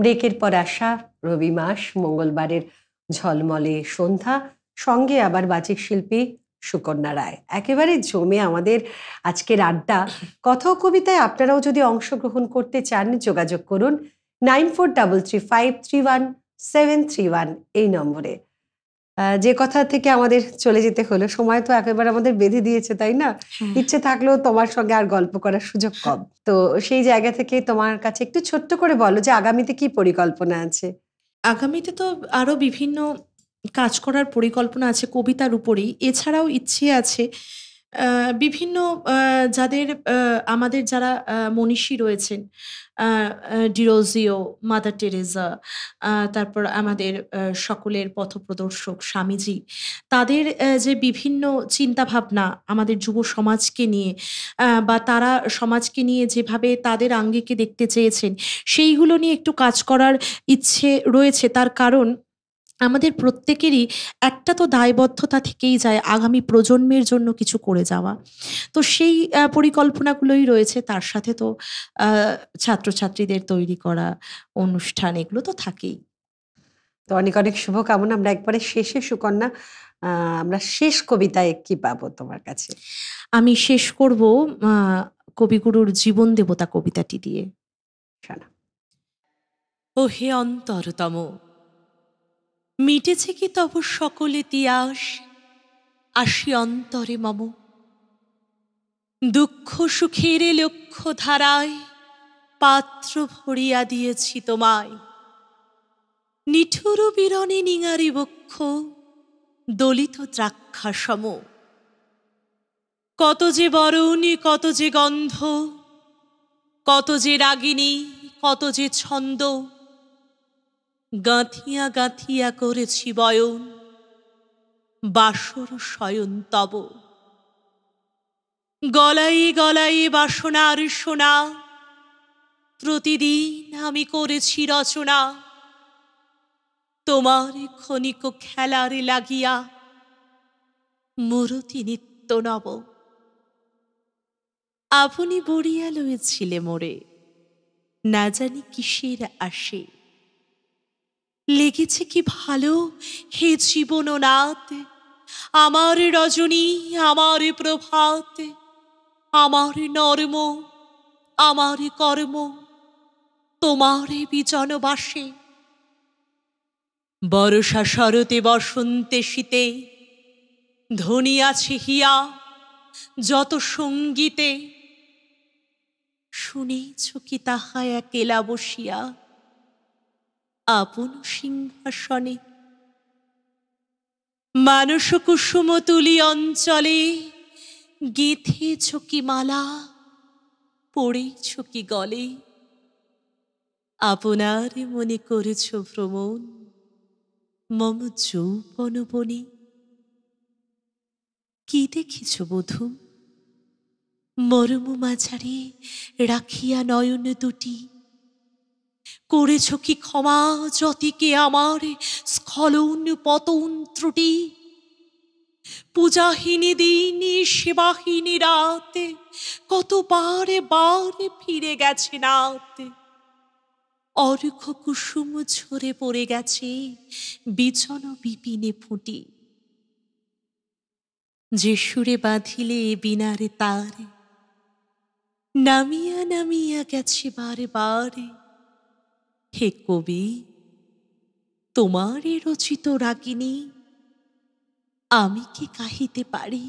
ব্রেকের পর আসা রবি মাস, মঙ্গলবারের ঝলমলে সন্ধ্যা, সঙ্গে আবার বাচিক শিল্পী সুকন্যা রায়। একেবারে জমে আমাদের আজকের আড্ডা। কথা ও কবিতায় আপনারাও যদি অংশগ্রহণ করতে চান, যোগাযোগ করুন 9433531731 এই নম্বরে। যে কথা থেকে আমাদের চলে যেতে হলো, সময় তো একেবারে আমাদের বেঁধে দিয়েছে, তাই না? ইচ্ছে থাকলেও তোমার সঙ্গে আর গল্প করার সুযোগ কম। তো সেই জায়গা থেকে তোমার কাছে একটু ছোট্ট করে বলো যে আগামীতে কি পরিকল্পনা আছে? আগামীতে তো আরো বিভিন্ন কাজ করার পরিকল্পনা আছে কবিতার উপরেই। এছাড়াও ইচ্ছে আছে বিভিন্ন যাদের আমাদের যারা মনীষী রয়েছেন, ডিরোজিও, মাদার টেরেসা, তারপর আমাদের সকলের পথপ্রদর্শক স্বামীজি, তাদের যে বিভিন্ন চিন্তাভাবনা আমাদের যুব সমাজকে নিয়ে, বা তারা সমাজকে নিয়ে যেভাবে তাদের আঙ্গিকে দেখতে চেয়েছেন, সেইগুলো নিয়ে একটু কাজ করার ইচ্ছে রয়েছে। তার কারণ আমাদের প্রত্যেকেরই একটা তো দায়বদ্ধতা থেকেই যায় আগামী প্রজন্মের জন্য কিছু করে যাওয়া। তো সেই পরিকল্পনাগুলোই রয়েছে। তার সাথে তো ছাত্রছাত্রীদের তৈরি করা অনুষ্ঠান, এগুলো তো থাকেই। তো অনেক অনেক শুভকামনা। আমরা একবারে শেষে সুকন্যা, আমরা শেষ কবিতায় কি পাবো তোমার কাছে? আমি শেষ করব কবিগুরুর জীবন দেবতা কবিতাটি দিয়ে। শোনা। ও হে অন্তরতম, মিটেছে কি তব সকল ইতিহাস, আসি অন্তরে মম। দুঃখ সুখের লক্ষ্য ধারায় পাত্র ভরিয়া দিয়েছি তোমায়। নিঠুর বিরণে নিঙারি বক্ষ দলিত দ্রাক্ষা সম। কত যে বরণী, কত যে গন্ধ, কত যে রাগিনী, কত যে ছন্দ, গাঁথিয়া গাঁথিয়া করেছি বয়ন বাসর শয়ন তব। গলায় গলায় বাসনার সোনা, প্রতিদিন আমি করেছি রচনা। তোমার ক্ষণিক খেলার লাগিয়া মূরতি নিত্য নব। আপনি বড়িয়া লয়েছিলে মোরে, না জানি কিসের আসে। লেগেছে কি ভালো হে জীবন নাথ, আমার রজনী, আমার প্রভাত, আমার নর্ম, আমার কর্ম তোমার বিজন বাসে। বর্ষা শরতে বসন্তে শীতে ধ্বনি আছে হিয়া যত সঙ্গীতে। শুনেছ কি তাহা একেলা বসিয়া আপন সিংহাসনে। মানস কুসুম তুলি অঞ্চলে গেথেছ কি মালা, পড়েছ কি গলে। আপনার মনে করেছ ভ্রমণ মম যৌবন বনে। কি দেখিছ বধূ মরম মাঝারে রাখিয়া নয়ন দুটি। করেছ কি ক্ষমা যতিকে আমার স্খলন পতন ত্রুটি। পূজাহীনী দিনে সেবাহীনী রাতে কত বারে বারে ফিরে গেছে নাত। অর্ঘ কুসুম ঝরে পড়ে গেছে বিছন বিপিনে ফুটি। যে সুরে বাঁধিলে বিনারে তার নামিয়া নামিয়া গেছে বারে বারে। হে কবি, তোমারই রচিত রাগিনী আমি কি কাহিতে পারি।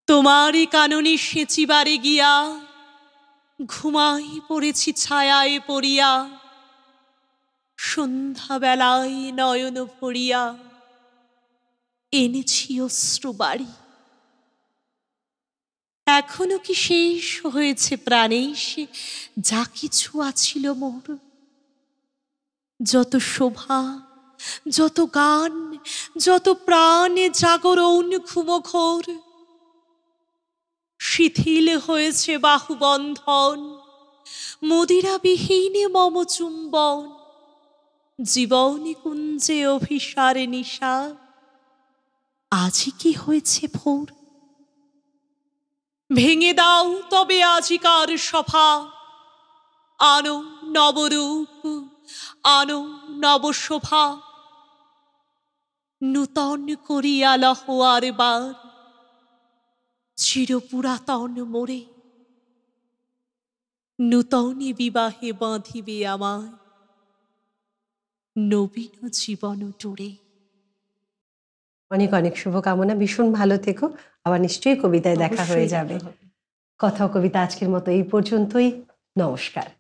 তোমারই কাননে সেচিবারে গিয়া ঘুমাই পড়েছি ছায়ায় পড়িয়া। সন্ধ্যাবেলায় নয়ন ভরিয়া এনেছি অশ্রু বাড়ি। এখনো কি শেষ হয়েছে প্রাণে সে যা কিছু আছিল মোর। যত শোভা, যত গান, যত প্রাণে জাগরণ ঘুমঘোর। শিথিল হয়েছে বাহুবন্ধন, মদিরাবিহীনে মম চুম্বন। জীবনী কুঞ্জে অভিসারে নিশা, আজি কি হয়েছে ভোর। ভেঙে দাও তবে আজিকার সভা, আনো নবরূপ আনো নবশোভা, নূতন করিয়া লহ আর বার, চিরপুরাতন মোরে নূতনে বিবাহে বাঁধিবে আমায়, নবীন জীবন টোরে। অনেক অনেক শুভকামনা, ভীষণ ভালো থেকো। আবার নিশ্চয়ই কবিতায় দেখা হয়ে অবশ্যই যাবে। দেখা হবে। কথা ও কবিতা আজকের মতো এই পর্যন্তই। নমস্কার।